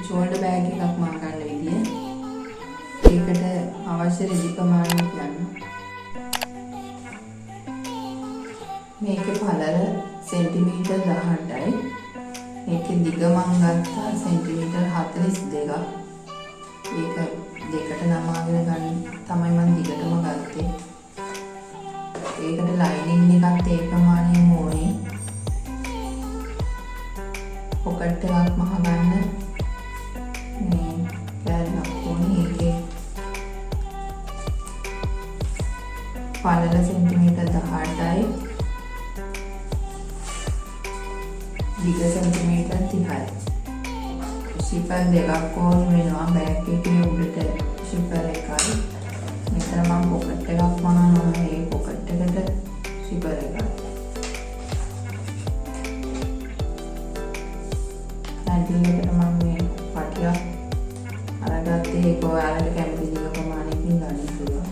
shoulder bag එකක් මා ගන්න විදිය. ඒකට අවශ්‍ය රෙදි ප්‍රමාණය කියන්න. මේකේ පළල සෙන්ටිමීටර් 18යි. මේකේ දිග මං ගත්තා සෙන්ටිමීටර් 42ක්. ඒක දෙකට නමාගෙන ගන්න තමයි මම දිගටම ගත්තේ. ඒකට ලයිනින් එකත් ඒ ප්‍රමාණයෙම ඕනේ. පොකට් එකක් මහගන්න මේ කෑල්ලක් ඕනේ. ඒකේ පළල සෙන්ටිමීටර් 18යි. දිග සෙන්ටිමීටර් 30යි. ශිපර් දෙකක් ඕනේ වෙනවා බෑග් එකේ උඩට ශිපර් එකයි. මෙතන මම පොකට් එකක් මහනවා. ඒ පොකට් එකට ශිපර් එකයි. ඇඩිලකට මම මේ පටියක් අරගත්තේ. ඒක ඔයාලට කැමති දිග ප්‍රමාණයකින් ගන්න පුළුවන්.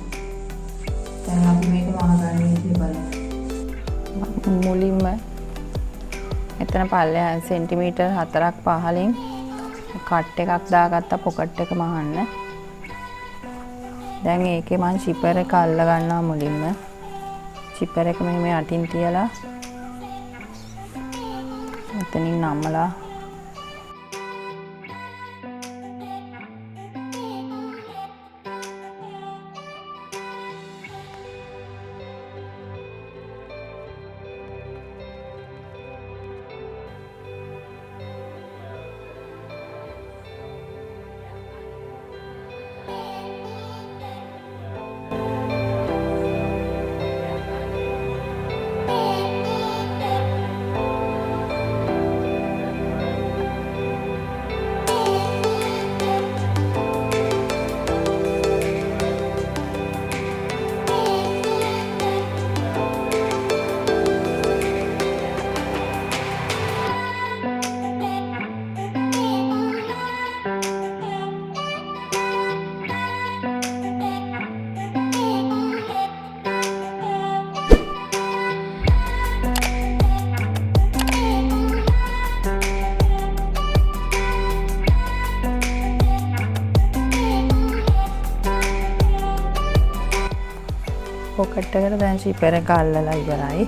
දැන් අපි මේක මහගන්න විදිහ බලමු. මුලින්ම එතන පල්ලෙහා සෙන්ටිමීටර් 4ක් පහලින් කට් එකක් දාගත්තා පොකට් එක මහන්න. දැන් ඒකේ මම ශිපර් එක අල්ල ගන්නවා මුලින්ම. ශිපර් එක මෙහෙම යටින් තියලා එතනින් නම්මලා පොකට් එකට දැන් ශිපර් එක අල්ලලා ඉවරයි.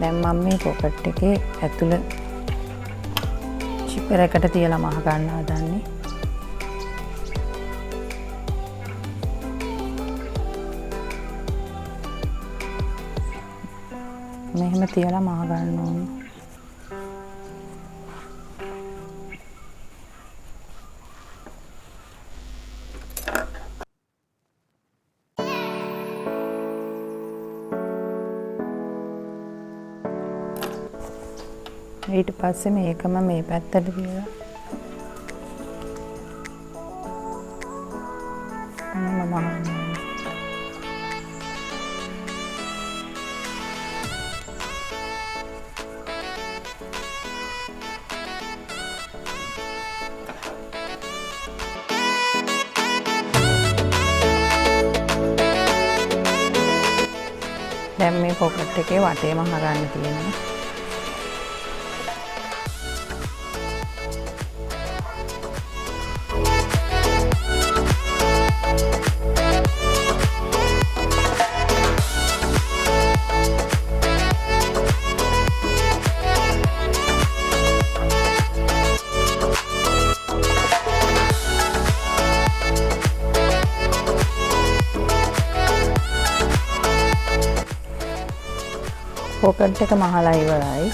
දැන් මම මේ පොකට් එකේ ඇතුළ ශිපර් එකට තියලා මහ ගන්න හදන්නේ. මෙහෙම තියලා මහ ගන්න ඕනේ. ඊට පස්සේ මේකම මේ පැත්තට තියලා මම දැන් මේ පොකට් එකේ වටේම හරන්න තියෙනවා. පොකට් එක මහලා ඉවරයි.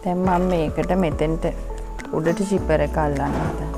දැන් මම මේකට මෙතෙන්ට උඩට ශිපර් එක අල්ලන්න හදනවා.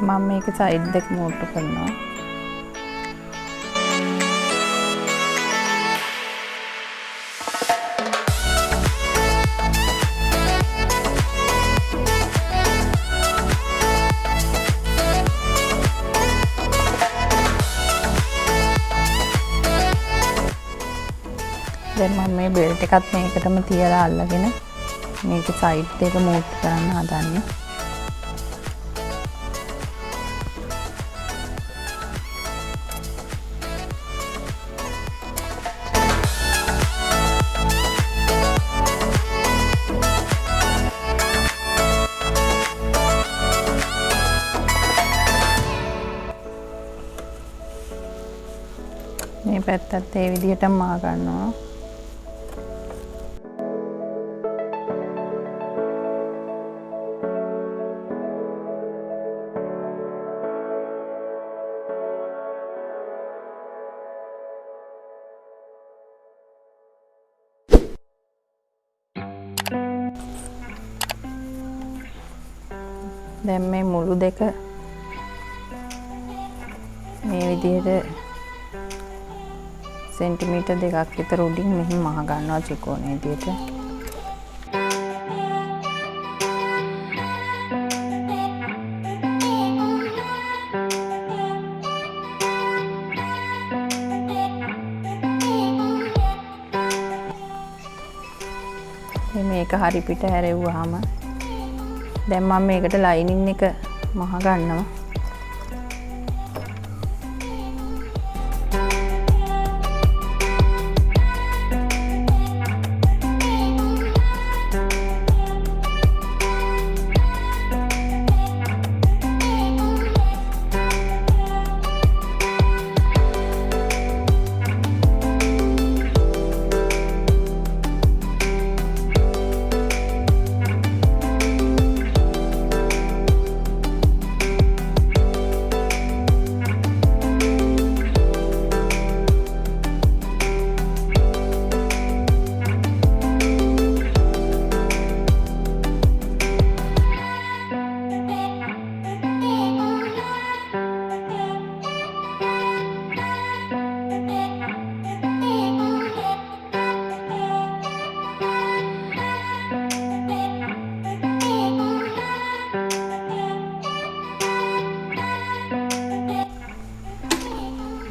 මම මේක සයිඩ් දෙක මෝට්ටු කරනවා. දැන් මම මේ බෙල්ට් එකත් මේකටම තියලා අල්ලගෙන මේක සයිඩ් දෙක මෝට්ටු කරන්න හදන්නේ. මේ පැත්තත් ඒ විදිහටම මා ගන්නවා. දැන් මේ මුළු දෙක මේ විදිහට සෙන්ටිමීටර් දෙකක් විතර උඩින් මෙහෙම මහ ගන්නවා ත්‍රිකෝණයේ විදිහට. මේක හරි පිට හැරෙව්වහම දැන් මම මේකට ලයිනින් එක මහ ගන්නවා.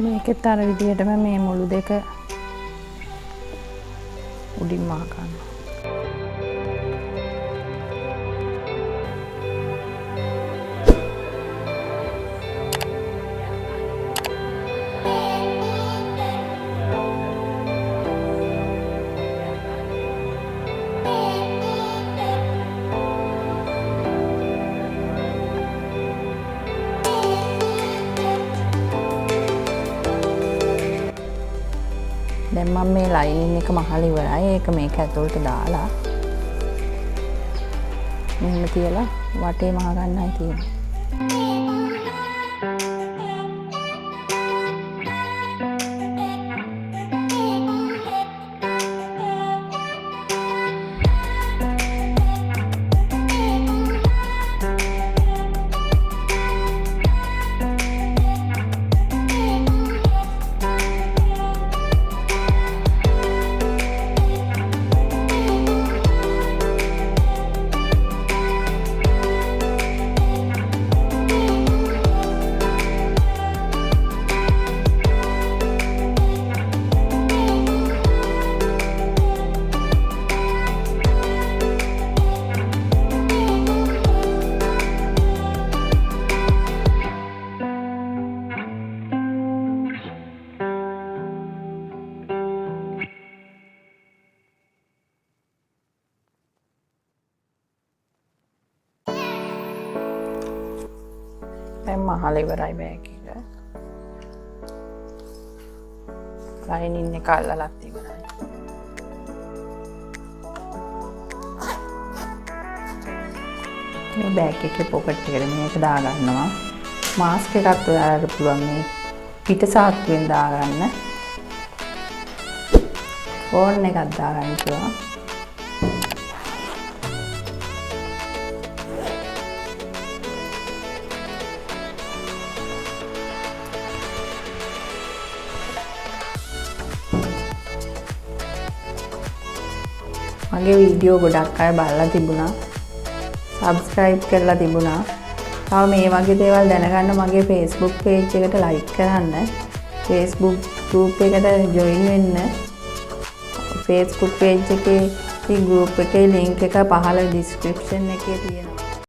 මේකෙත් අර විදිහටම මේ මුළු දෙක උඩින් මහ ගන්නවා. දැන් මම මේ ලයිනින් එක මහලා ඉවරයි. ඒක මේක ඇතුළට දාලා මෙහෙම තියලා වටේ මහ ගන්නයි තියෙන්නේ. දැන් මහලා ඉවරයි බෑග් එක. ලයිනින් එක අල්ලලත් ඉවරයි. මේ බෑග් එකේ පොකට් එකට මේක දාගන්නවා. මාස්ක් එකක් ඔයාලට පුළුවන් මේ පිට සාක්කුවෙන් දාගන්න. ෆෝන් එකක් දාගන්න පුළුවන්. මගේ වීඩියෝ ගොඩක් අය බලලා තිබුණා. subscribe කරලා තිබුණා. තව මේ වගේ දේවල් දැනගන්න මගේ Facebook page එකට like කරන්න. Facebook group එකට join වෙන්න. Facebook page එකේ group එකේ link එක පහළ description එකේ තියෙනවා.